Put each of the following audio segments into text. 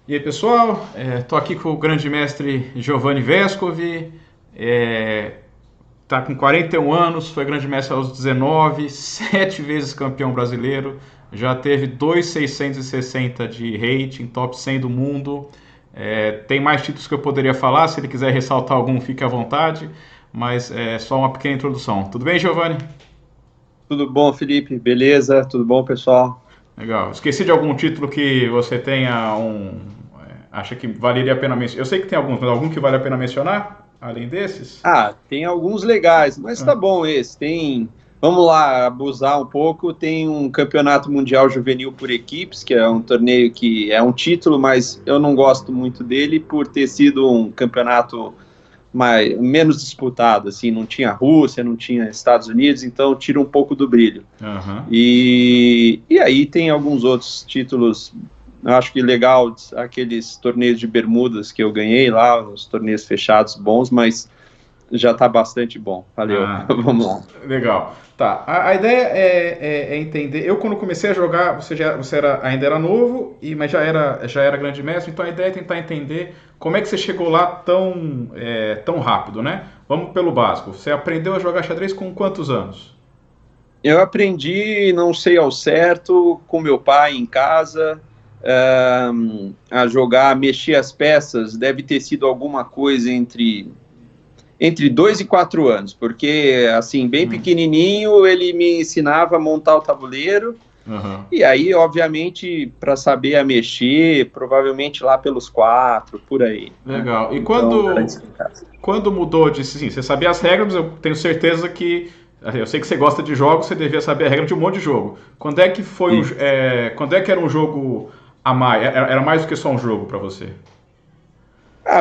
E aí, pessoal, estou aqui com o grande mestre Giovanni Vescovi, está com 41 anos, foi grande mestre aos 19, 7 vezes campeão brasileiro, já teve 2.660 de rating, top 100 do mundo. Tem mais títulos que eu poderia falar, se ele quiser ressaltar algum, fique à vontade, mas é só uma pequena introdução. Tudo bem, Giovanni? Tudo bom, Felipe? Beleza? Tudo bom, pessoal? Legal. Esqueci de algum título que você tenha acha que valeria a pena mencionar? Eu sei que tem alguns, mas algum que vale a pena mencionar, além desses? Tem alguns legais, mas tá Ah, bom esse. Vamos lá, abusar um pouco. Tem um campeonato mundial juvenil por equipes, que é um torneio que é um título, mas eu não gosto muito dele por ter sido um campeonato menos disputado. Assim, não tinha Rússia, não tinha Estados Unidos, então tira um pouco do brilho. aham. E aí tem alguns outros títulos. Eu acho que legal aqueles torneios de bermudas que eu ganhei lá, os torneios fechados bons, mas já está bastante bom. Valeu, Ah, vamos lá. legal. Tá. A ideia é entender. Eu, quando comecei a jogar, ainda era novo, mas já era grande mestre, então a ideia é tentar entender como é que você chegou lá tão rápido, né? Vamos pelo básico. Você aprendeu a jogar xadrez com quantos anos? Eu aprendi, não sei ao certo, com meu pai em casa, a jogar, mexer as peças, deve ter sido alguma coisa entre 2 e 4 anos, porque, assim, bem Hum. pequenininho, ele me ensinava a montar o tabuleiro. Aham. E aí, obviamente, para saber a mexer, provavelmente lá pelos 4, por aí, né? Legal. E Então, era quando, isso em casa. quando mudou de. Sim, você sabia as regras, eu tenho certeza que. Eu sei que você gosta de jogos, você devia saber a regra de um monte de jogo. Quando é que foi E, quando é que era um jogo a mais? Era mais do que só um jogo pra você?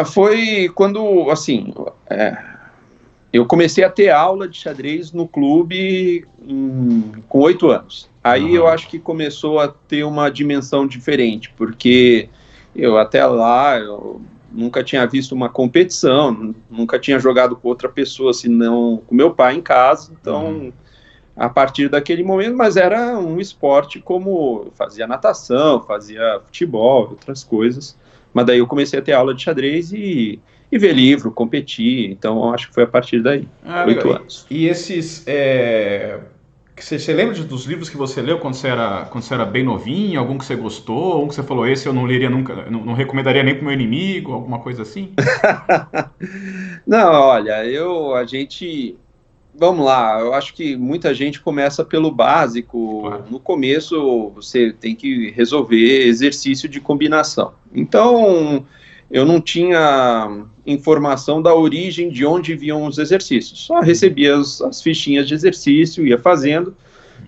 foi quando, assim, é, eu comecei a ter aula de xadrez no clube com 8 anos. Aí eu Aham. acho que começou a ter uma dimensão diferente, porque eu até lá eu nunca tinha visto uma competição, nunca tinha jogado com outra pessoa, senão com meu pai em casa. Uhum. Então, a partir daquele momento, mas era um esporte como fazia natação, fazia futebol, outras coisas. Mas daí eu comecei a ter aula de xadrez e ver livro, competir. Então acho que foi a partir daí, Ah, legal. oito E, anos. e esses. Que você lembra dos livros que você leu quando você era bem novinho? Algum que você gostou? Um que você falou, esse eu não leria nunca, não recomendaria nem pro meu inimigo? Alguma coisa assim? Não, olha, a gente, vamos lá, eu acho que muita gente começa pelo básico. Claro. No começo, você tem que resolver exercício de combinação. Então, eu não tinha informação da origem de onde vinham os exercícios, só recebia as fichinhas de exercício, ia fazendo.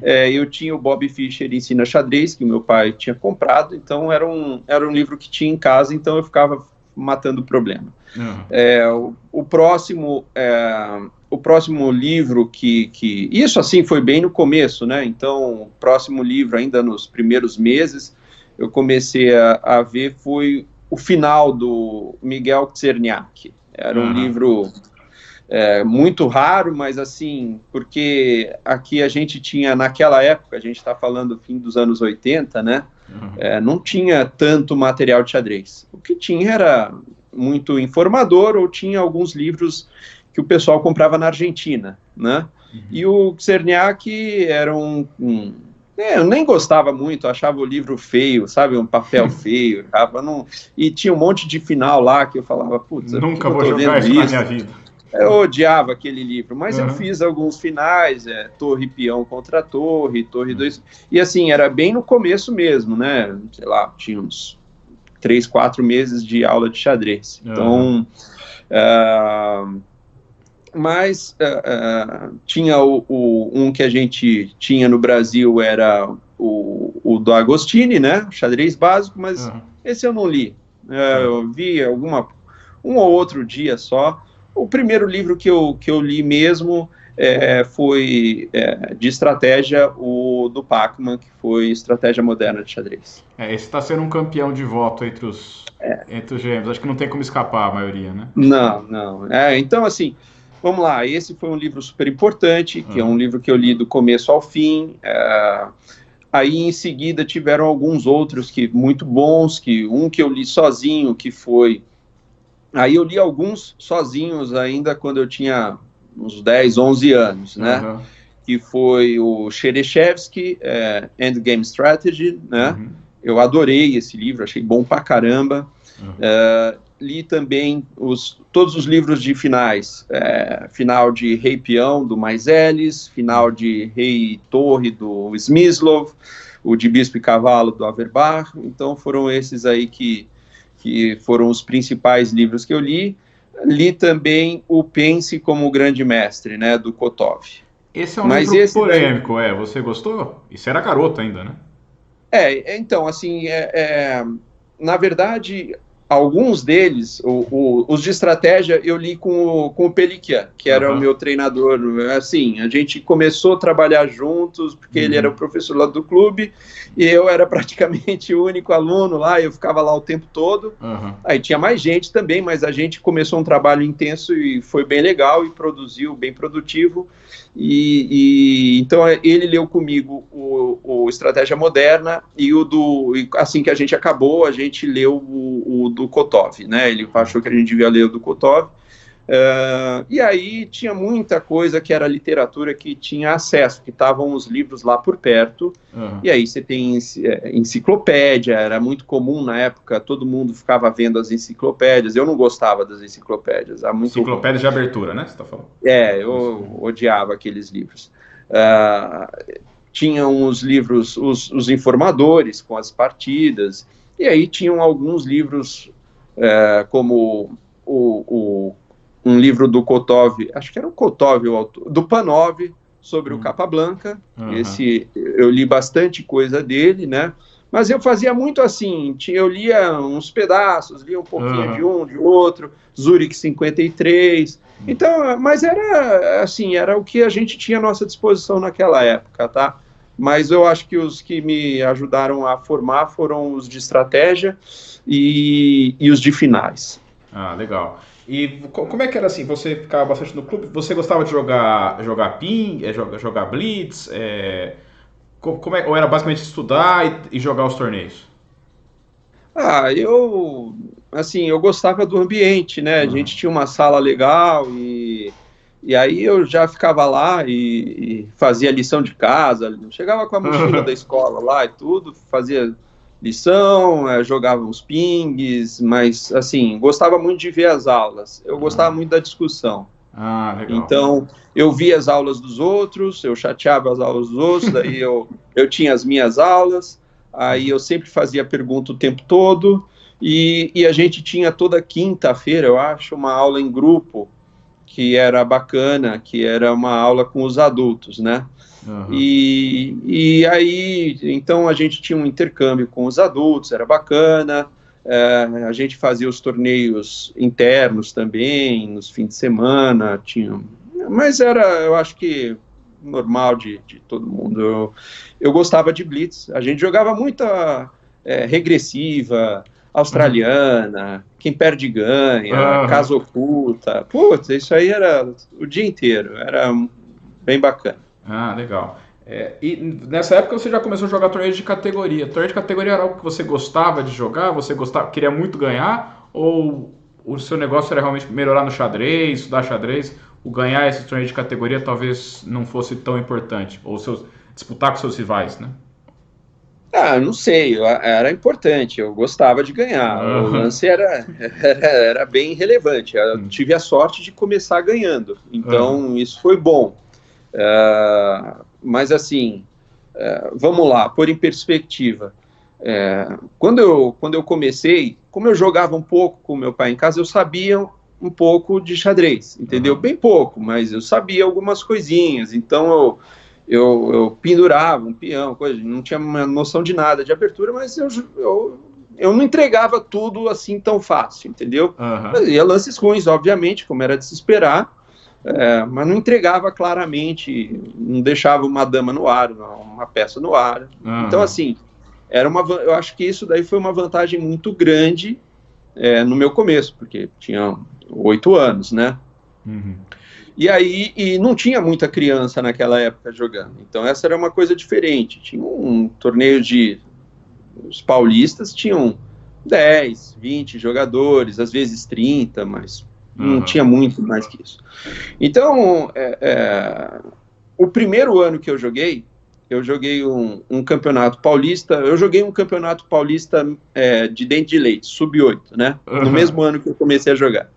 Eu tinha o Bob Fischer Ensina Xadrez, que o meu pai tinha comprado, então era um livro que tinha em casa, então eu ficava matando o problema. Aham. O próximo livro que. Isso, assim, foi bem no começo, né? Então, o próximo livro, ainda nos primeiros meses, eu comecei a ver foi o final do Miguel Czerniak. Era um Aham. livro muito raro, mas assim, porque aqui a gente tinha, naquela época, a gente está falando do fim dos anos 80, né? Aham. Não tinha tanto material de xadrez. O que tinha era muito informador ou tinha alguns livros que o pessoal comprava na Argentina, né? E Uhum. o Czerniak era eu nem gostava muito, achava o livro feio, sabe, um papel feio, e tinha um monte de final lá que eu falava, putz, por que Nunca eu vou tô jogar vendo isso na minha isso? vida. Eu odiava aquele livro, mas eu Aham. fiz alguns finais, torre peão contra torre, torre Uhum. 2, e assim, era bem no começo mesmo, né? Sei lá, tinha uns 3, 4 meses de aula de xadrez. Aham. Então, mas tinha um que a gente tinha no Brasil, era o do Agostini, né? O xadrez básico, mas Aham. esse eu não li. Tá. Eu vi um ou outro dia só. O primeiro livro que eu li mesmo foi de estratégia, o do Pacman, que foi Estratégia Moderna de Xadrez. Esse está sendo um campeão de voto entre os gêmeos. Acho que não tem como escapar a maioria, né? Não, não. Então, assim, vamos lá. Esse foi um livro super importante, que é um Aham. livro que eu li do começo ao fim. Aí, em seguida, tiveram alguns outros que muito bons, que eu li sozinho, que foi... Aí eu li alguns sozinhos ainda quando eu tinha uns 10, 11 anos, né? Uhum. Que foi o Chernyshevsky, Endgame Strategy, né? Uhum. Eu adorei esse livro, achei bom pra caramba. Uhum. Li também todos os livros de finais, final de Rei Peão, do Maiseles, final de Rei Torre, do Smyslov, o de Bispo e Cavalo, do Averbach. Então foram esses aí que foram os principais livros que eu li. Li também o Pense como o Grande Mestre, né, do Kotov. Esse é um livro polêmico, Você gostou? Isso era garoto ainda, né? Então, assim, na verdade, alguns deles, os de estratégia, eu li com o Peliquian, que era o meu treinador. Assim, a gente começou a trabalhar juntos, porque ele era o professor lá do clube, e eu era praticamente o único aluno lá, eu ficava lá o tempo todo. Aí tinha mais gente também, mas a gente começou um trabalho intenso e foi bem legal e produziu, bem produtivo. Então ele leu comigo o Estratégia Moderna e assim que a gente acabou, a gente leu o do Kotov, né? Ele achou que a gente devia ler o do Kotov. E aí tinha muita coisa que era literatura que tinha acesso, que estavam os livros lá por perto, e aí você tem enciclopédia, era muito comum na época, todo mundo ficava vendo as enciclopédias, eu não gostava das enciclopédias. Enciclopédia de abertura, né, você está falando? Eu odiava aqueles livros. Tinham os livros, os informadores com as partidas, e aí tinham alguns livros, como um livro do Kotov, acho que era o Kotov, o autor, do Panov, sobre o Capablanca. Esse, eu li bastante coisa dele, né? Mas eu fazia muito assim, eu lia uns pedaços, lia um pouquinho de um, de outro, Zurich 53. Então, mas era assim, era o que a gente tinha à nossa disposição naquela época, tá? Mas eu acho que os que me ajudaram a formar foram os de estratégia e os de finais. Ah, legal. E como é que era assim? Você ficava bastante no clube? Você gostava de jogar ping, jogar blitz? Ou era basicamente estudar e jogar os torneios? Eu gostava do ambiente, né? A gente tinha uma sala legal e aí eu já ficava lá e fazia lição de casa, chegava com a mochila da escola lá e tudo, fazia lição, jogava uns pings, mas assim, gostava muito de ver as aulas, eu gostava muito da discussão. Legal. Então, eu via as aulas dos outros, eu chateava as aulas dos outros, daí eu tinha as minhas aulas, aí eu sempre fazia pergunta o tempo todo, e a gente tinha toda quinta-feira, eu acho, uma aula em grupo, que era bacana, que era uma aula com os adultos, né? E aí, então a gente tinha um intercâmbio com os adultos, era bacana, a gente fazia os torneios internos também, nos fins de semana, mas eu acho que normal de todo mundo. Eu gostava de blitz, a gente jogava muita regressiva, australiana, quem perde ganha, casa oculta, putz, isso aí era o dia inteiro, era bem bacana. Legal. E nessa época você já começou a jogar torneio de categoria. Torneio de categoria era algo que você gostava de jogar? Você queria muito ganhar? Ou o seu negócio era realmente melhorar no xadrez, estudar xadrez? O ganhar esse torneio de categoria talvez não fosse tão importante? Ou disputar com seus rivais, né? Não sei, era importante, eu gostava de ganhar, o lance era bem relevante, eu tive a sorte de começar ganhando, então isso foi bom. Mas assim, vamos lá, pôr em perspectiva. Quando eu comecei, como eu jogava um pouco com meu pai em casa, eu sabia um pouco de xadrez, entendeu? Bem pouco, mas eu sabia algumas coisinhas, então eu pendurava um peão, não tinha uma noção de nada de abertura, mas eu não entregava tudo assim tão fácil, entendeu? Fazia lances ruins, obviamente, como era de se esperar, mas não entregava claramente, não deixava uma dama no ar, uma peça no ar. Então, assim, eu acho que isso daí foi uma vantagem muito grande no meu começo, porque tinha 8 anos, né? E aí não tinha muita criança naquela época jogando. Então essa era uma coisa diferente. Tinha um torneio os paulistas tinham 10, 20 jogadores, às vezes 30, mas não tinha muito mais que isso. Então, o primeiro ano que eu joguei um campeonato paulista, eu joguei um campeonato paulista de dente de leite, sub-8, né? No mesmo ano que eu comecei a jogar.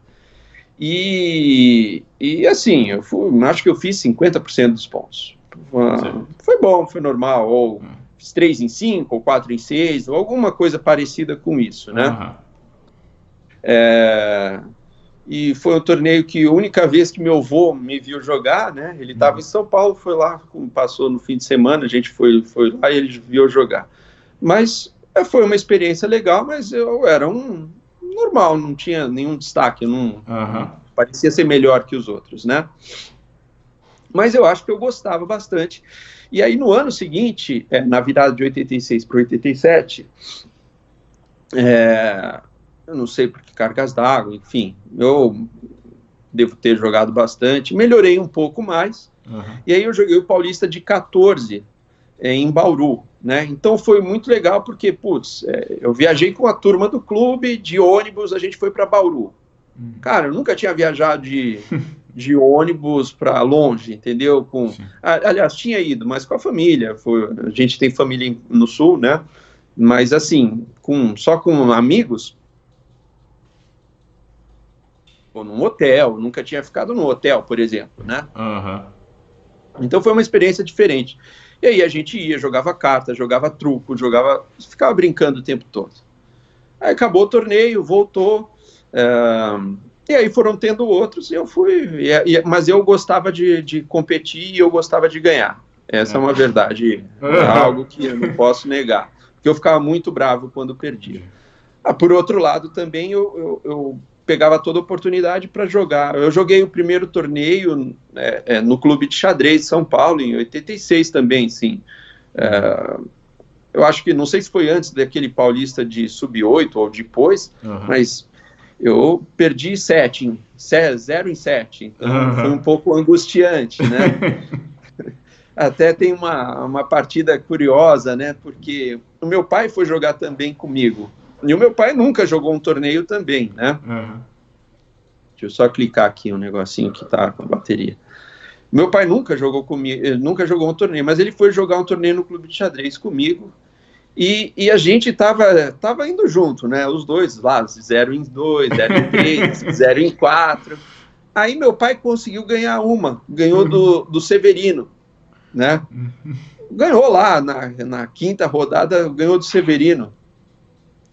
E assim, acho que eu fiz 50% dos pontos. Foi bom, foi normal, ou fiz 3 em 5, ou 4 em 6, ou alguma coisa parecida com isso, né? E foi um torneio que a única vez que meu avô me viu jogar, né? Ele estava em São Paulo, foi lá, passou no fim de semana, a gente foi lá e ele viu jogar. Mas foi uma experiência legal, mas eu era normal, não tinha nenhum destaque, não parecia ser melhor que os outros, né? Mas eu acho que eu gostava bastante. E aí, no ano seguinte, na virada de 86 para 87, eu não sei por que cargas d'água, enfim, eu devo ter jogado bastante, melhorei um pouco mais, e aí eu joguei o Paulista de 14 em Bauru, né? Então foi muito legal porque, eu viajei com a turma do clube, de ônibus, a gente foi para Bauru. Cara, eu nunca tinha viajado de ônibus para longe, entendeu? Aliás, tinha ido, mas com a família. A gente tem família no sul, né? Mas assim, só com amigos, ou num hotel, nunca tinha ficado no hotel, por exemplo, né? Então foi uma experiência diferente. E aí a gente ia, jogava carta, jogava truco, ficava brincando o tempo todo. Aí acabou o torneio, voltou, e aí foram tendo outros, e eu fui, mas eu gostava de competir e eu gostava de ganhar. Essa é uma verdade, algo que eu não posso negar, porque eu ficava muito bravo quando perdia. Por outro lado, também eu pegava toda oportunidade para jogar. Eu joguei o primeiro torneio no Clube de Xadrez de São Paulo, em 86 também, sim. Eu acho que, não sei se foi antes daquele paulista de sub-8 ou depois, mas eu perdi 0 em 7, então foi um pouco angustiante, né? Até tem uma partida curiosa, né? Porque o meu pai foi jogar também comigo. E o meu pai nunca jogou um torneio também, né? Deixa eu só clicar aqui um negocinho que tá com a bateria. Meu pai nunca jogou comigo, nunca jogou um torneio, mas ele foi jogar um torneio no Clube de Xadrez comigo. E a gente tava indo junto, né? Os dois lá, 0 em 2, 0 em 3, 0 em 4. Aí meu pai conseguiu ganhar ganhou do Severino, né? Ganhou lá na quinta rodada, ganhou do Severino.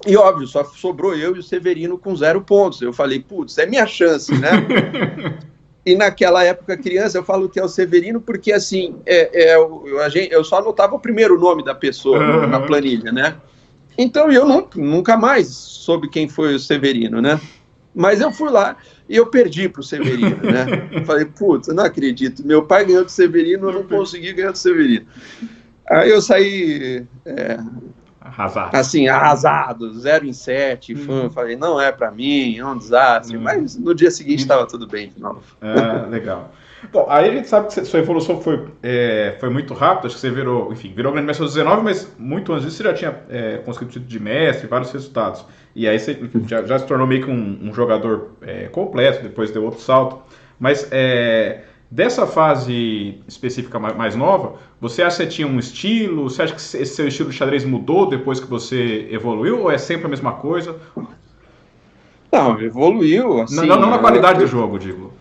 E óbvio, só sobrou eu e o Severino com 0 pontos. Eu falei, é minha chance, né? E naquela época, criança, eu falo que é o Severino porque, assim, eu só anotava o primeiro nome da pessoa na planilha, né? Então, eu nunca mais soube quem foi o Severino, né? Mas eu fui lá e eu perdi para o Severino, né? Eu falei, eu não acredito. Meu pai ganhou do Severino, eu não consegui ganhar do Severino. Aí eu saí... arrasado, 0 em 7, falei, não é pra mim, é um desastre, mas no dia seguinte estava tudo bem de novo. Legal. Bom, aí a gente sabe que sua evolução foi muito rápida, acho que você virou grande mestre aos 19, mas muito antes disso você já tinha conseguido título de mestre, vários resultados, e aí você já se tornou meio que um jogador completo, depois deu outro salto, mas dessa fase específica mais nova, você acha que você tinha um estilo? Você acha que esse seu estilo de xadrez mudou depois que você evoluiu? Ou é sempre a mesma coisa? Não, evoluiu. Assim, não na qualidade do jogo, digo.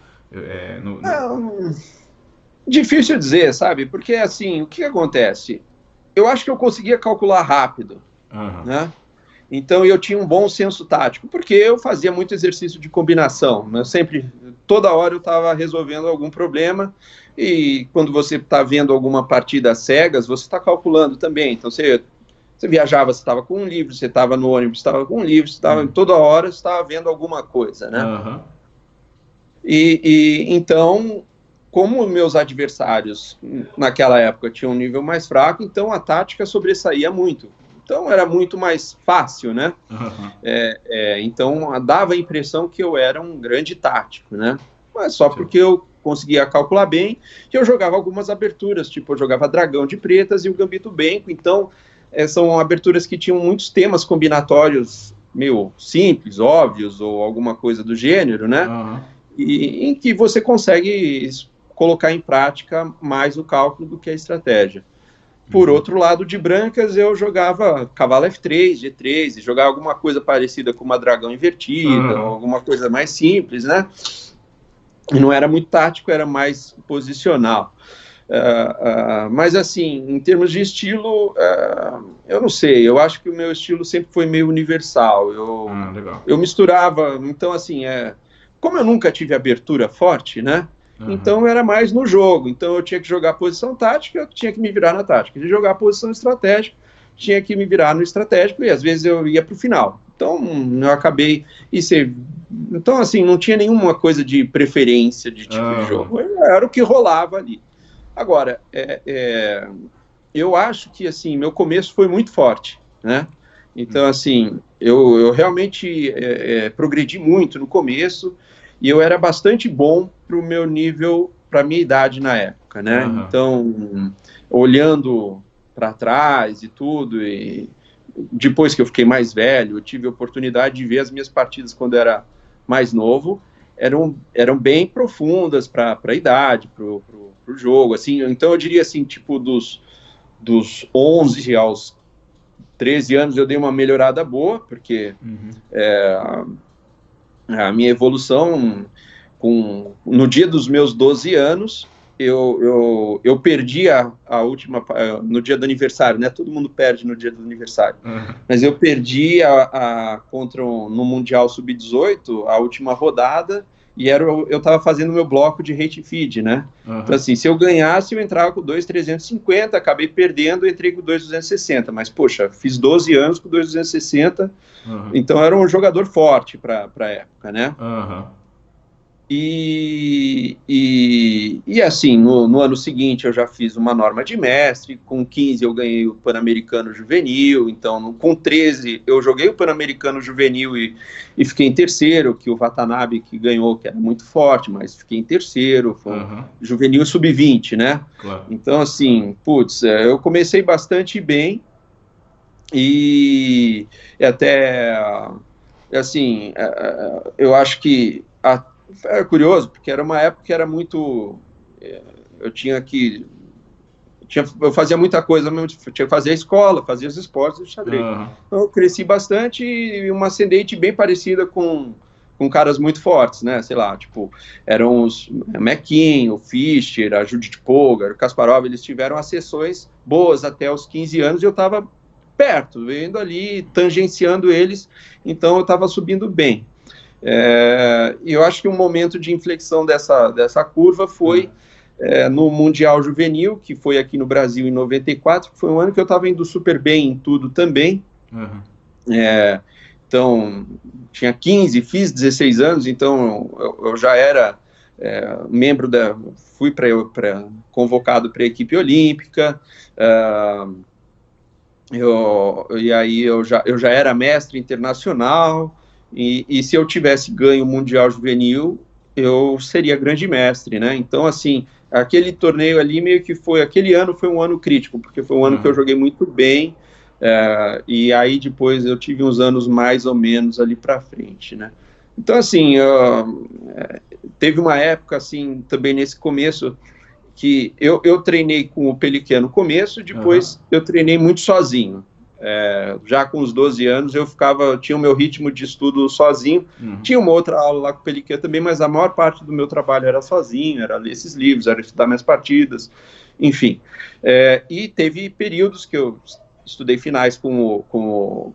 Difícil dizer, sabe? Porque, assim, o que acontece? Eu acho que eu conseguia calcular rápido, né? Então eu tinha um bom senso tático, porque eu fazia muito exercício de combinação, né? Toda hora eu estava resolvendo algum problema, e quando você está vendo alguma partida às cegas, você está calculando também. Então você viajava, você estava com um livro, você estava no ônibus, estava com um livro, toda hora você estava vendo alguma coisa, né? Então, como meus adversários naquela época tinham um nível mais fraco, então a tática sobressaía muito. Então era muito mais fácil, né? Então dava a impressão que eu era um grande tático, né? Mas só porque eu conseguia calcular bem, e eu jogava algumas aberturas, tipo, eu jogava Dragão de Pretas e o Gambito Benco, então são aberturas que tinham muitos temas combinatórios meio simples, óbvios, ou alguma coisa do gênero, né? E em que você consegue colocar em prática mais o cálculo do que a estratégia. Por outro lado, de brancas, eu jogava cavalo F3, G3, e jogava alguma coisa parecida com uma dragão invertida, ou alguma coisa mais simples, né? E não era muito tático, era mais posicional. Mas, assim, em termos de estilo, eu não sei, eu acho que o meu estilo sempre foi meio universal. Eu misturava, então, assim, como eu nunca tive abertura forte, né? Então era mais no jogo, então eu tinha que jogar a posição tática, eu tinha que me virar na tática, de jogar a posição estratégica, tinha que me virar no estratégico, e às vezes eu ia para o final, então eu acabei, então assim, não tinha nenhuma coisa de preferência de tipo de jogo, era o que rolava ali. Agora, eu acho que assim, meu começo foi muito forte, né? Então assim, eu realmente progredi muito no começo, e eu era bastante bom para o meu nível, para a minha idade na época, né? Então, olhando para trás e tudo, e depois que eu fiquei mais velho, eu tive a oportunidade de ver as minhas partidas quando eu era mais novo, eram bem profundas para a idade, para o jogo, assim. Então, eu diria assim, tipo, dos 11 aos 13 anos, eu dei uma melhorada boa, porque a minha evolução, no dia dos meus 12 anos, eu perdi a última, no dia do aniversário, né? Todo mundo perde no dia do aniversário. Mas eu perdi no Mundial Sub-18, a última rodada, e eu estava fazendo meu bloco de hate feed, né? Então, assim, se eu ganhasse, eu entrava com 2.350, acabei perdendo, entrei com 2.260, mas, poxa, fiz 12 anos com 2.260, então era um jogador forte para a época, né? E assim, no ano seguinte eu já fiz uma norma de mestre, com 15 eu ganhei o Pan-Americano Juvenil, então com 13 eu joguei o Pan-Americano Juvenil e fiquei em terceiro, que o Watanabe que ganhou, que era muito forte, mas fiquei em terceiro, foi Juvenil Sub-20, né? Claro. Então assim, eu comecei bastante bem e até, assim, eu acho que é curioso, porque era uma época que era muito... eu fazia muita coisa, tinha que fazer a escola, fazia os esportes do xadrez. Então eu cresci bastante e uma ascendente bem parecida com caras muito fortes, né? Sei lá, tipo, eram os Mekin, o Fischer, a Judith Polgar, o Kasparov, eles tiveram ascensões boas até os 15 anos e eu estava perto, vendo ali, tangenciando eles, então eu estava subindo bem. E eu acho que um momento de inflexão dessa curva foi no Mundial Juvenil, que foi aqui no Brasil em 94, que foi um ano que eu estava indo super bem em tudo também. Então, tinha 15, fiz 16 anos, então eu já era membro fui convocado para a equipe olímpica, e aí eu já era mestre internacional, e se eu tivesse ganho o Mundial Juvenil, eu seria grande mestre, né? Então, assim, aquele torneio ali meio que aquele ano foi um ano crítico, porque foi um ano que eu joguei muito bem, e aí depois eu tive uns anos mais ou menos ali para frente, né? Então, assim, teve uma época, assim, também nesse começo, que eu treinei com o Peliquet no começo, depois eu treinei muito sozinho. Já com os 12 anos tinha o meu ritmo de estudo sozinho, tinha uma outra aula lá com o Peliquet também, mas a maior parte do meu trabalho era sozinho, era ler esses livros, era estudar minhas partidas, enfim. E teve períodos que eu estudei finais com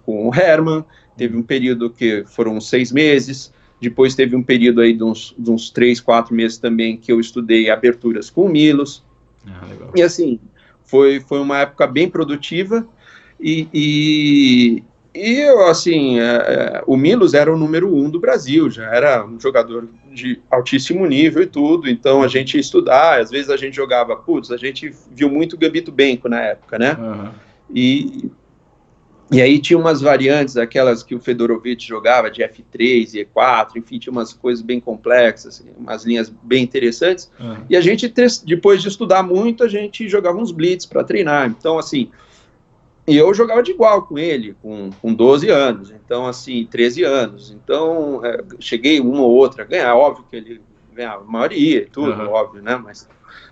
o Hermann, teve um período que foram 6 meses, depois teve um período aí de uns 3, 4 meses também que eu estudei aberturas com o Milos, e assim, foi uma época bem produtiva. E eu, assim, o Milos era o número 1 do Brasil, já era um jogador de altíssimo nível e tudo, então a gente ia estudar, às vezes a gente jogava, a gente viu muito Gambito Benco na época, né? E E aí tinha umas variantes, aquelas que o Fedorovich jogava, de F3 e E4, enfim, tinha umas coisas bem complexas, umas linhas bem interessantes. E a gente, depois de estudar muito, a gente jogava uns blitz para treinar. Então, assim, e eu jogava de igual com ele, com 12 anos, então, assim, 13 anos. Então, cheguei uma ou outra a ganhar, óbvio que ele ganhava a maioria e tudo, óbvio, né?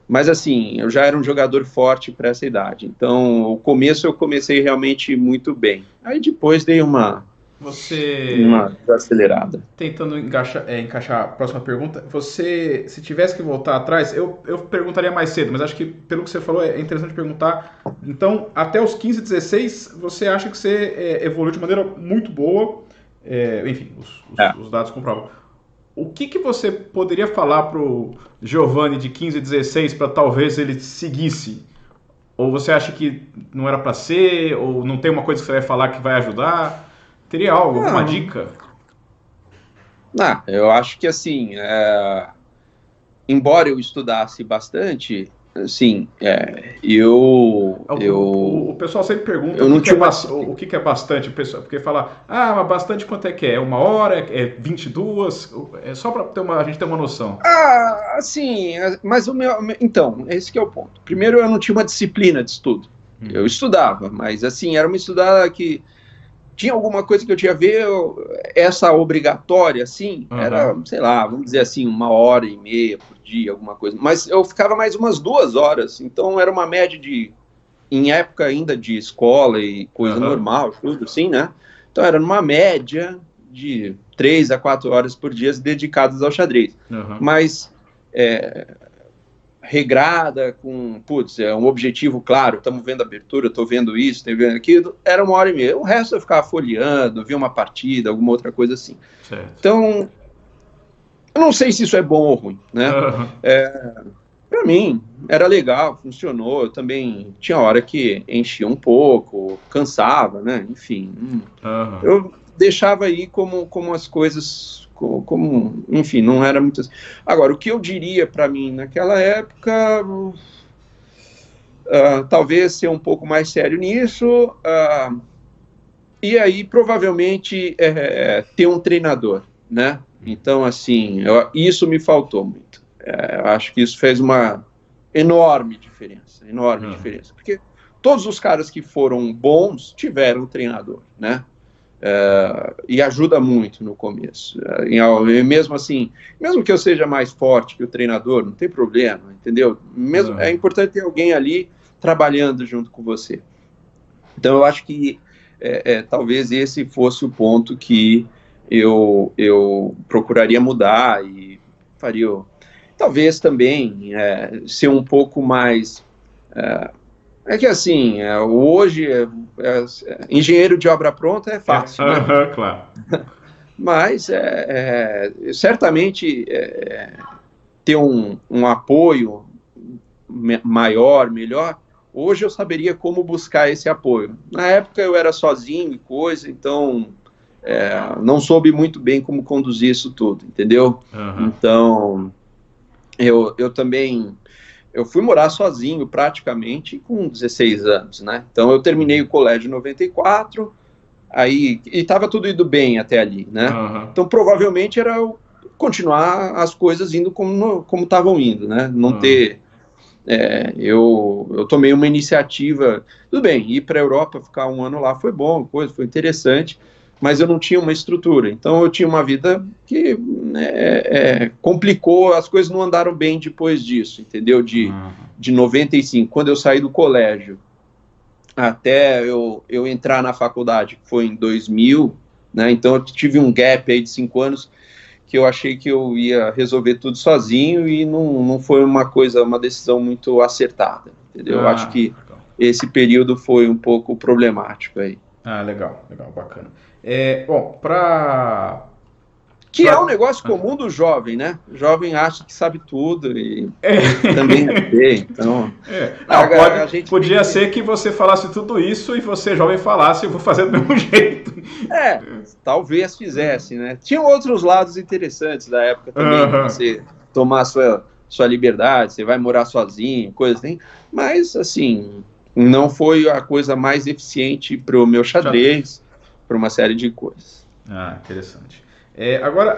Mas, assim, eu já era um jogador forte para essa idade. Então, o começo eu comecei realmente muito bem. Aí depois dei uma acelerada. Tentando encaixar a próxima pergunta, você, se tivesse que voltar atrás, eu perguntaria mais cedo, mas acho que pelo que você falou é interessante perguntar. Então, até os 15, 16, você acha que você evoluiu de maneira muito boa? Enfim, os dados comprovam. O que você poderia falar para o Giovanni de 15, 16 para talvez ele seguisse? Ou você acha que não era para ser? Ou não tem uma coisa que você vai falar que vai ajudar? Teria alguma dica? Eu acho que assim, embora eu estudasse bastante, assim, o pessoal sempre pergunta o que é bastante, porque fala, mas bastante quanto é que é? 1 hora? É 22? É só para a gente ter uma noção. Assim, mas então, esse que é o ponto. Primeiro, eu não tinha uma disciplina de estudo. Eu estudava, mas assim, era uma estudada que tinha alguma coisa que eu tinha a ver, essa obrigatória, assim, era, sei lá, vamos dizer assim, 1h30 por dia, alguma coisa. Mas eu ficava mais umas 2 horas, então era uma média em época ainda de escola e coisa normal, tudo assim, né? Então era numa média de 3 a 4 horas por dia dedicadas ao xadrez. Mas regrada, com, um objetivo claro, estamos vendo a abertura, estou vendo isso, estou vendo aquilo, era 1h30. O resto eu ficava folheando, via uma partida, alguma outra coisa assim. Certo. Então, eu não sei se isso é bom ou ruim, né? Para mim, era legal, funcionou. Eu também tinha hora que enchia um pouco, cansava, né? Enfim, eu deixava aí como as coisas, enfim, não era muito assim. Agora, o que eu diria para mim naquela época, talvez ser um pouco mais sério nisso, e aí provavelmente ter um treinador, né? Então, assim, isso me faltou muito. Eu acho que isso fez uma enorme diferença, porque todos os caras que foram bons tiveram um treinador, né? E ajuda muito no começo. Mesmo assim, mesmo que eu seja mais forte que o treinador, não tem problema, entendeu? É importante ter alguém ali trabalhando junto com você. Então, eu acho que talvez esse fosse o ponto que eu procuraria mudar e faria, talvez também ser um pouco mais... que assim, hoje engenheiro de obra pronta é fácil, né? Claro. Mas certamente ter um apoio maior, melhor, hoje eu saberia como buscar esse apoio. Na época eu era sozinho e coisa, então não soube muito bem como conduzir isso tudo, entendeu? Então, eu também... Eu fui morar sozinho praticamente com 16 anos, né? Então eu terminei o colégio em 94, e estava tudo indo bem até ali, né? Então provavelmente era continuar as coisas indo como estavam indo, né? Não ter... eu tomei uma iniciativa, tudo bem, ir para a Europa, ficar 1 ano lá foi bom, foi interessante, mas eu não tinha uma estrutura, então eu tinha uma vida que complicou, as coisas não andaram bem depois disso, entendeu? De 95, quando eu saí do colégio, até eu entrar na faculdade, que foi em 2000, né? Então eu tive um gap aí de 5 anos, que eu achei que eu ia resolver tudo sozinho, e não foi uma decisão muito acertada, entendeu? Eu acho que esse período foi um pouco problemático aí. Legal, bacana. Que é um negócio comum do jovem, né? O jovem acha que sabe tudo e também vê, então... Podia ser que você falasse tudo isso e você, jovem, falasse, eu vou fazer do mesmo jeito. Talvez fizesse, né? Tinham outros lados interessantes da época também, você tomar sua liberdade, você vai morar sozinho, coisa assim, mas, assim, não foi a coisa mais eficiente para o meu xadrez, para uma série de coisas. Ah, interessante. Agora,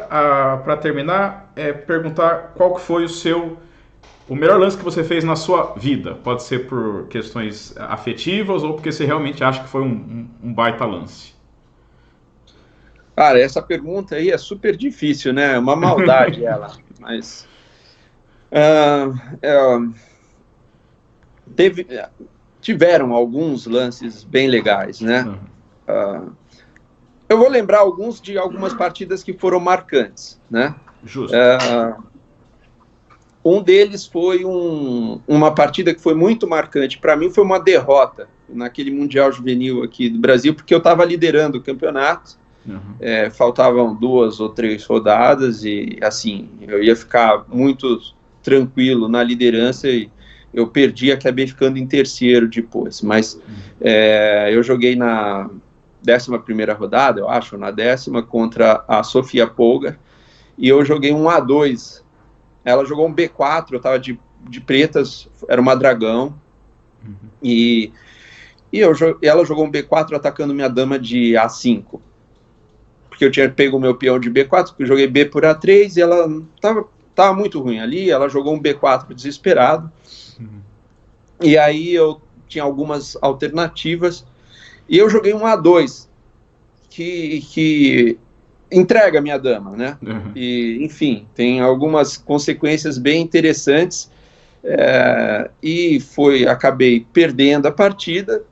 para terminar, perguntar qual que foi o melhor lance que você fez na sua vida. Pode ser por questões afetivas ou porque você realmente acha que foi um baita lance. Cara, essa pergunta aí é super difícil, né? É uma maldade ela, mas tiveram alguns lances bem legais, né? Eu vou lembrar de algumas partidas que foram marcantes, né? Justo. Um deles foi uma partida que foi muito marcante. Para mim, foi uma derrota naquele Mundial Juvenil aqui do Brasil, porque eu estava liderando o campeonato. Faltavam 2 ou 3 rodadas e, assim, eu ia ficar muito tranquilo na liderança e eu perdi, acabei ficando em terceiro depois. Mas eu joguei na 11ª rodada, eu acho, na 10ª, contra a Sofia Polgar, e eu joguei um A2. Ela jogou um B4, eu estava de pretas, era uma dragão, e ela jogou um B4 atacando minha dama de A5, porque eu tinha pego o meu peão de B4, porque eu joguei B por A3, e ela estava muito ruim ali, ela jogou um B4 desesperado, e aí eu tinha algumas alternativas, e eu joguei um A2, que entrega a minha dama, né? E, enfim, tem algumas consequências bem interessantes, e acabei perdendo a partida,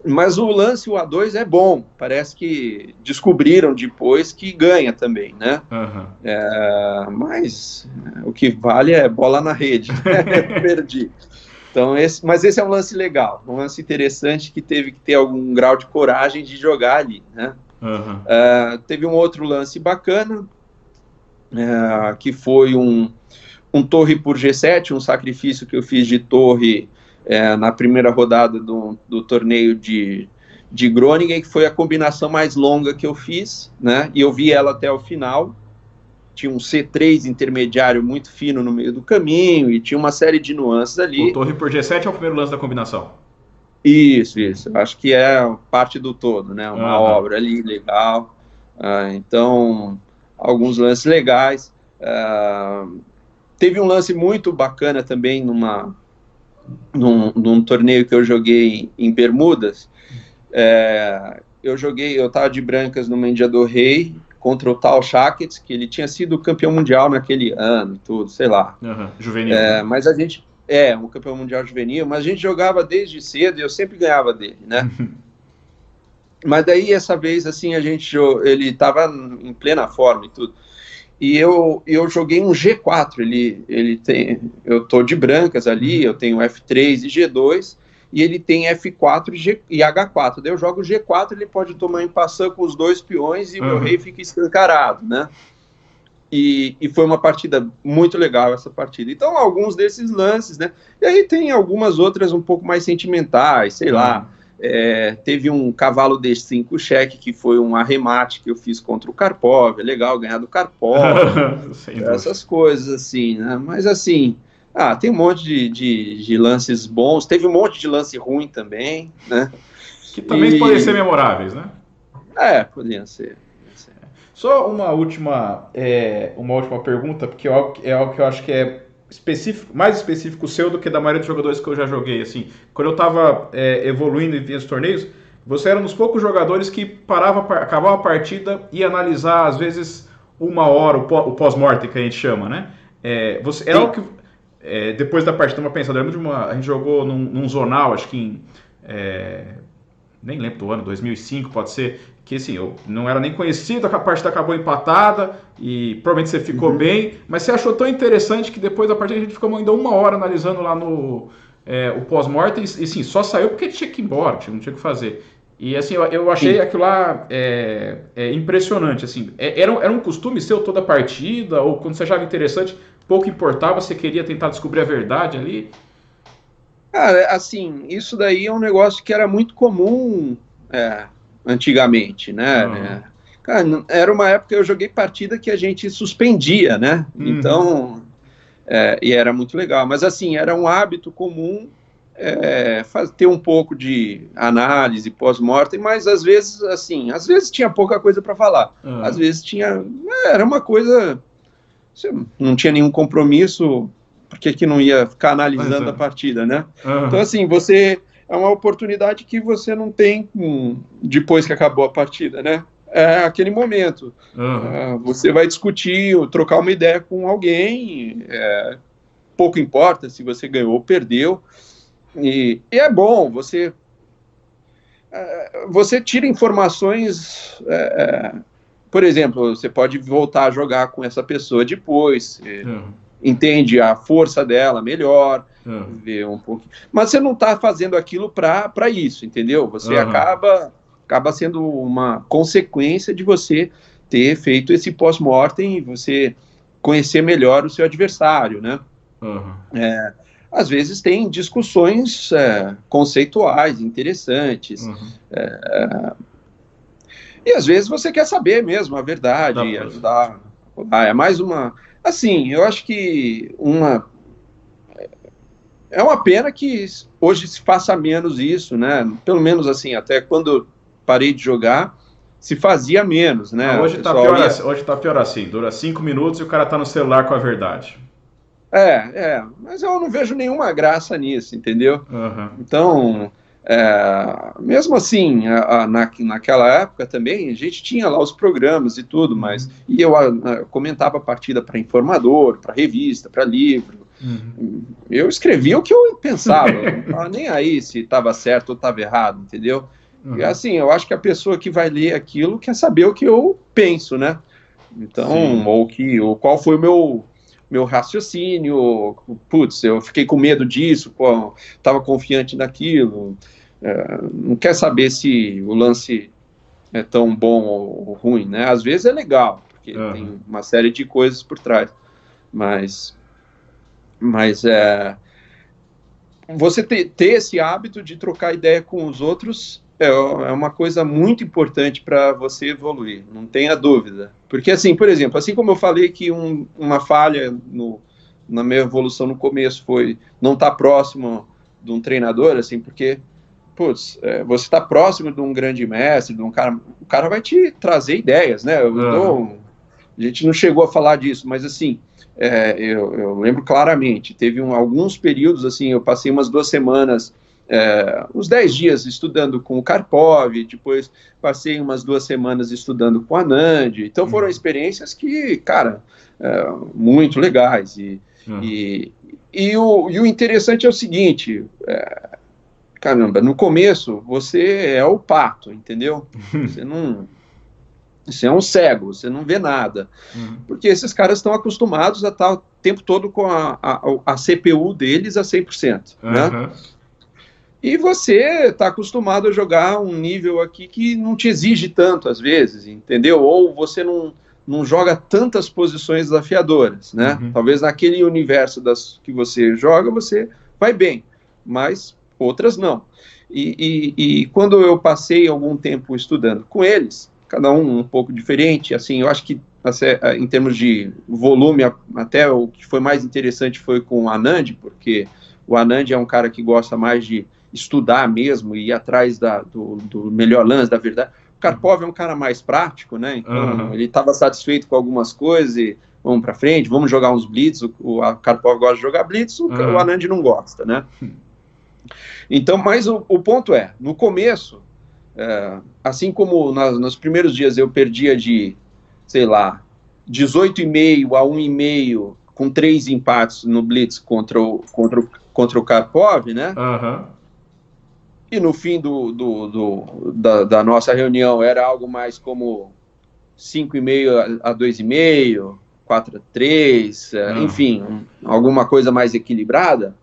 mas o lance, o A2, é bom, parece que descobriram depois que ganha também, né? Mas o que vale é bola na rede, né? Perdi. Então, mas esse é um lance legal, um lance interessante que teve que ter algum grau de coragem de jogar ali, né? Teve um outro lance bacana, que foi um torre por G7, um sacrifício que eu fiz de torre na primeira rodada do torneio de Groningen, que foi a combinação mais longa que eu fiz, né? E eu vi ela até o final. Tinha um C3 intermediário muito fino no meio do caminho, e tinha uma série de nuances ali. O torre por G7 é o primeiro lance da combinação? Isso. Acho que é parte do todo, né? Uma obra ali, legal. Então, alguns lances legais. Teve um lance muito bacana também num torneio que eu joguei em Bermudas. Eu estava de brancas no Mendiador Rei contra o Tal Shackett, que ele tinha sido campeão mundial naquele ano, tudo, sei lá. Juvenil. Mas a gente... um campeão mundial juvenil, mas a gente jogava desde cedo e eu sempre ganhava dele, né? Mas daí, essa vez, assim, ele estava em plena forma e tudo. E eu joguei um G4, eu tô de brancas ali, eu tenho F3 e G2, e ele tem F4 e H4. Daí eu jogo o G4, ele pode tomar em passão com os 2 peões e o meu rei fica escancarado, né? E foi uma partida muito legal, essa partida. Então, alguns desses lances, né? E aí tem algumas outras um pouco mais sentimentais, sei lá. Teve um cavalo D5 cheque, que foi um arremate que eu fiz contra o Karpov. É legal ganhar do Karpov. Essas coisas, assim, né? Mas, assim, tem um monte de lances bons. Teve um monte de lance ruim também, né? Que também podem ser memoráveis, né? Podiam ser. Só uma última pergunta, porque é algo que eu acho que é mais específico seu do que da maioria dos jogadores que eu já joguei. Assim, quando eu estava evoluindo e via os torneios, você era um dos poucos jogadores que acabava a partida e analisar, às vezes, 1 hora, o pós-mortem, que a gente chama, né? Era algo que, depois da partida, a gente jogou num zonal, acho que nem lembro do ano, 2005, pode ser, que assim, eu não era nem conhecido, a partida acabou empatada e provavelmente você ficou bem, mas você achou tão interessante que depois da partida a gente ficou ainda 1 hora analisando lá o pós-mortem e sim, só saiu porque tinha que ir embora, não tinha o que fazer. E assim, eu achei aquilo lá impressionante, assim, era um costume seu toda a partida, ou quando você achava interessante, pouco importava, você queria tentar descobrir a verdade ali? Cara, assim, isso daí é um negócio que era muito comum antigamente, né? Cara, era uma época que eu joguei partida que a gente suspendia, né? Então, e era muito legal. Mas, assim, era um hábito comum ter um pouco de análise pós-mortem, mas às vezes, assim, às vezes tinha pouca coisa para falar, às vezes era uma coisa, você não tinha nenhum compromisso, por que não ia ficar analisando a partida, né? Então, assim, é uma oportunidade que você não tem depois que acabou a partida, né? É aquele momento, você vai discutir, trocar uma ideia com alguém, pouco importa se você ganhou ou perdeu, e é bom, você tira informações, por exemplo, você pode voltar a jogar com essa pessoa depois, entende a força dela melhor, vê um pouco, mas você não está fazendo aquilo para isso, entendeu? Você acaba sendo uma consequência de você ter feito esse pós-mortem e você conhecer melhor o seu adversário, né? Às vezes tem discussões conceituais, interessantes, e às vezes você quer saber mesmo a verdade e ajudar. É mais uma... Assim, eu acho que é uma pena que hoje se faça menos isso, né? Pelo menos assim, até quando parei de jogar, se fazia menos, né? Hoje tá pior assim, dura 5 minutos e o cara tá no celular com a verdade. Mas eu não vejo nenhuma graça nisso, entendeu? Então, mesmo assim, naquela época também, a gente tinha lá os programas e tudo, mas e eu comentava a partida para informador, para revista, para livro. Eu escrevia o que eu pensava, não estava nem aí se estava certo ou estava errado, entendeu? E assim, eu acho que a pessoa que vai ler aquilo quer saber o que eu penso, né? Então, ou qual foi o meu raciocínio, putz, eu fiquei com medo disso, estava confiante naquilo, não quer saber se o lance é tão bom ou ruim, né? Às vezes é legal, porque tem uma série de coisas por trás, mas você ter esse hábito de trocar ideia com os outros é uma coisa muito importante para você evoluir, não tenha dúvida. Porque, assim, por exemplo, assim como eu falei que uma falha na minha evolução no começo foi não estar próximo de um treinador, assim, porque, putz, você está próximo de um grande mestre, de um cara, o cara vai te trazer ideias, né? A gente não chegou a falar disso, mas, assim, eu lembro claramente, teve alguns períodos, assim, eu passei umas 2 semanas, uns 10 dias estudando com o Karpov, depois passei umas 2 semanas estudando com a Anand, então foram experiências que, cara, muito legais, e o interessante é o seguinte, caramba, no começo você é o pato, entendeu? Você é um cego, você não vê nada, porque esses caras estão acostumados a estar o tempo todo com a CPU deles a 100%, né? E você está acostumado a jogar um nível aqui que não te exige tanto, às vezes, entendeu? Ou você não joga tantas posições desafiadoras, né? Talvez naquele universo que você joga, você vai bem, mas outras não. E quando eu passei algum tempo estudando com eles, cada um pouco diferente, assim, eu acho que em termos de volume, até o que foi mais interessante foi com o Anand, porque o Anand é um cara que gosta mais de estudar mesmo e ir atrás do melhor lance, da verdade. O Karpov é um cara mais prático, né? Então ele estava satisfeito com algumas coisas e vamos para frente, vamos jogar uns blitz. O Karpov gosta de jogar blitz, o Anand não gosta, né? Então, mas o ponto é, no começo, assim como nos primeiros dias eu perdia de, sei lá, 18,5 a 1,5 com 3 empates no blitz contra o Karpov, né? E no fim da nossa reunião era algo mais como 5,5 a 2,5, 4 a 3, enfim, alguma coisa mais equilibrada.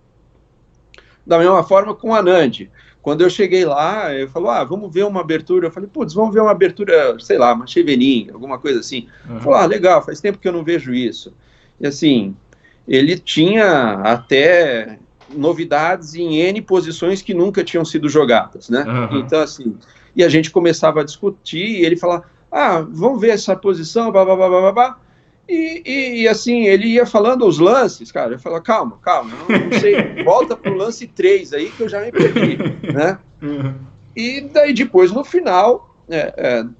Da mesma forma com o Anand. Quando eu cheguei lá, eu falei, vamos ver uma abertura. Eu falei, putz, vamos ver uma abertura, sei lá, uma Chevening, alguma coisa assim. Eu falei, legal, faz tempo que eu não vejo isso. E assim, ele tinha até novidades em N posições que nunca tinham sido jogadas, né? Então, assim, e a gente começava a discutir, e ele falava, vamos ver essa posição, blá, blá, blá, blá, blá. E assim, ele ia falando os lances, cara, eu falava, calma, não sei, volta pro lance 3 aí que eu já me perdi, né? E daí depois, no final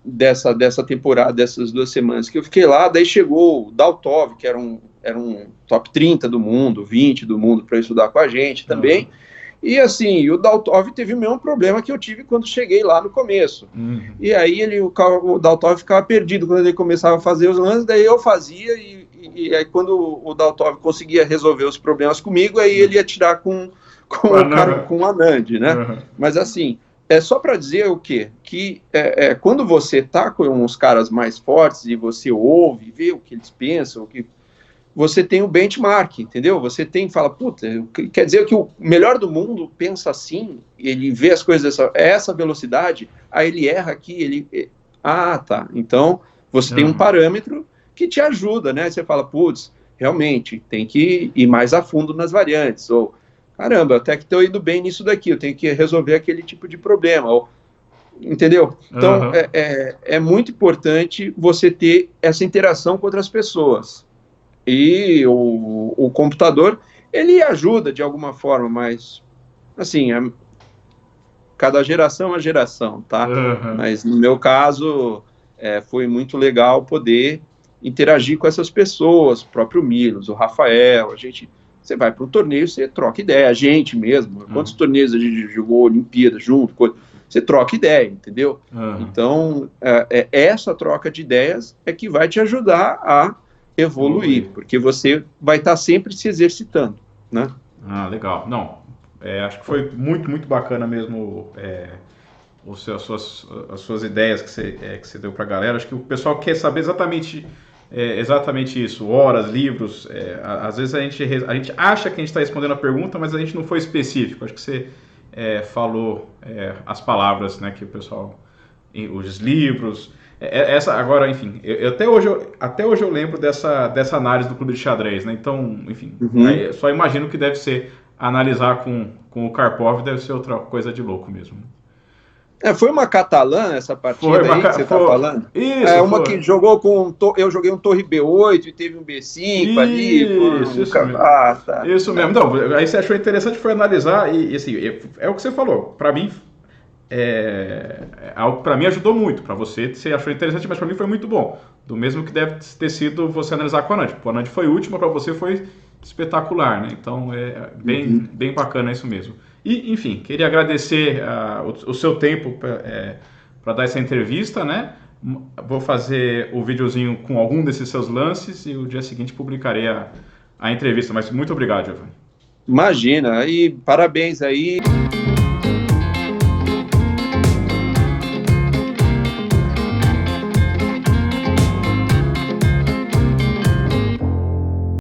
dessa temporada, dessas 2 semanas que eu fiquei lá, daí chegou o Daltov, que era um top 30 do mundo, 20 do mundo, para estudar com a gente também. E assim, o Daltov teve o mesmo problema que eu tive quando cheguei lá no começo. E aí o Daltov ficava perdido quando ele começava a fazer os lances, daí eu fazia, e aí quando o Daltov conseguia resolver os problemas comigo, aí ele ia tirar com o Anand, né? Mas assim, é só para dizer o quê? Que quando você tá com uns caras mais fortes e você ouve, vê o que eles pensam, você tem o benchmark, entendeu? Você fala, puta, quer dizer que o melhor do mundo pensa assim, ele vê as coisas essa velocidade, aí ele erra aqui, tá. Então, você tem um parâmetro que te ajuda, né? Você fala, putz, realmente, tem que ir mais a fundo nas variantes, ou, caramba, até que estou indo bem nisso daqui, eu tenho que resolver aquele tipo de problema, ou, entendeu? Então, é muito importante você ter essa interação com outras pessoas. E o computador, ele ajuda de alguma forma, mas, assim, cada geração é uma geração, tá? Mas, no meu caso, foi muito legal poder interagir com essas pessoas, o próprio Milos, o Rafael, você vai para um torneio, você troca ideia, a gente mesmo, quantos torneios a gente jogou, Olimpíada junto, você troca ideia, entendeu? Então, essa troca de ideias é que vai te ajudar a evoluir, porque você vai estar sempre se exercitando, né? Legal. Não, acho que foi muito, muito bacana mesmo as suas ideias que você deu para a galera. Acho que o pessoal quer saber exatamente isso, horas, livros. Às vezes a gente acha que a gente está respondendo a pergunta, mas a gente não foi específico. Acho que você falou as palavras, né, que o pessoal, os livros. Agora, enfim, até hoje eu lembro dessa análise do clube de xadrez, né? Então, enfim, só imagino que deve ser analisar com o Karpov, deve ser outra coisa de louco mesmo. Foi uma catalã essa partida aí que você está falando? Isso, uma que jogou eu joguei um torre B8 e teve um B5 ali. Isso mesmo. Tá. Isso mesmo. Então, aí você achou interessante, foi analisar e assim, é o que você falou. Para mim, algo que para mim ajudou muito. Para você achou interessante, mas para mim foi muito bom. Do mesmo que deve ter sido você analisar com a Anand. O Anand foi última, para você foi espetacular, né? Então bem bacana isso mesmo. E, enfim, queria agradecer o seu tempo para dar essa entrevista, né? Vou fazer o videozinho com algum desses seus lances e o dia seguinte publicarei a entrevista. Mas muito obrigado, Giovanni. Imagina, e parabéns aí.